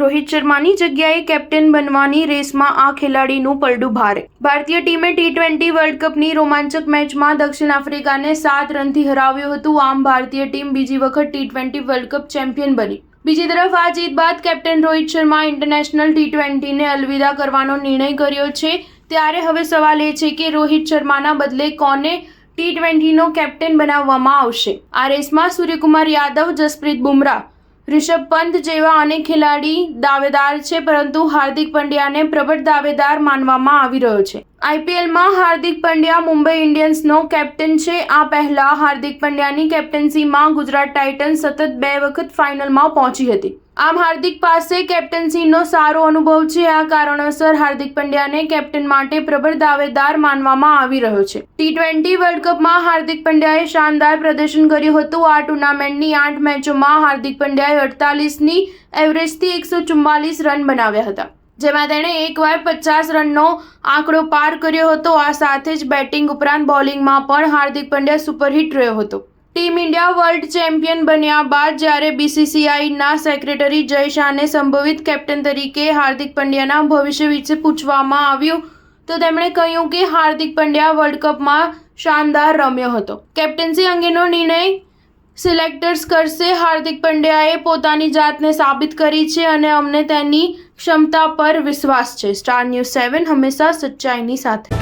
રોહિત શર્માની જગ્યાએ કેપ્ટન બનવાની રેસમાં આ ખેલાડીનું પલડું ભારે. ભારતીય ટીમે T20 વર્લ્ડ કપની રોમાંચક મેચમાં દક્ષિણ આફ્રિકાને 7 રનથી હરાવ્યું હતું. આમ ભારતીય ટીમ બીજી વખત T20 વર્લ્ડ કપ ચેમ્પિયન બની. બીજી તરફ આ જીત બાદ કેપ્ટન રોહિત શર્મા ઇન્ટરનેશનલ T20ને અલવિદા કરવાનો નિર્ણય કર્યો છે. ત્યારે હવે સવાલ એ છે કે રોહિત શર્માના બદલે કોને T20નો કેપ્ટન બનાવવામાં આવશે. આ રેસમાં સૂર્યકુમાર યાદવ, જસપ્રીત બુમરાહ, રિષભ પંત જેવા અનેક ખેલાડી દાવેદાર છે, પરંતુ હાર્દિક પંડ્યાને પ્રબળ દાવેદાર માનવામાં આવી રહ્યો છે. IPLમાં હાર્દિક પંડ્યા મુંબઈ ઇન્ડિયન્સનો કેપ્ટન છે. આ પહેલા હાર્દિક પંડ્યાની કેપ્ટન્સીમાં ગુજરાત ટાઇટન્સ સતત 2 વખત ફાઇનલમાં પહોંચી હતી. આમ હાર્દિક પાસે કેપ્ટન્સીનો સારો અનુભવ છે. આ કારણોસર હાર્દિક પંડ્યાને કેપ્ટન માટે પ્રબળ દાવેદાર માનવામાં આવી રહ્યો છે. T20 વર્લ્ડ કપમાં હાર્દિક પંડ્યાએ શાનદાર પ્રદર્શન કર્યું હતું. આ ટુર્નામેન્ટની 8 મેચોમાં હાર્દિક પંડ્યાએ 48ની એવરેજથી 144 રન બનાવ્યા હતા, જેમાં તેણે એકવાર 50 રનનો આંકડો પાર કર્યો હતો. આ સાથે જ બેટિંગ ઉપરાંત બોલિંગમાં પણ હાર્દિક પંડ્યા સુપરહિટ રહ્યો હતો. ટીમ ઇન્ડિયા વર્લ્ડ ચેમ્પિયન બન્યા બાદ જ્યારે BCCIના સેક્રેટરી જય શાહને સંભવિત કેપ્ટન તરીકે હાર્દિક પંડ્યાના ભવિષ્ય વિશે પૂછવામાં આવ્યું તો તેમણે કહ્યું કે હાર્દિક પંડ્યા વર્લ્ડ કપમાં શાનદાર રમ્યો હતો. કેપ્ટન્સી અંગેનો નિર્ણય સિલેક્ટર્સ કરશે. હાર્દિક પંડ્યાએ પોતાની જાતને સાબિત કરી છે અને અમને તેની ક્ષમતા પર વિશ્વાસ છે. સ્ટાર ન્યૂઝ 7 હંમેશા સચ્ચાઈની સાથે.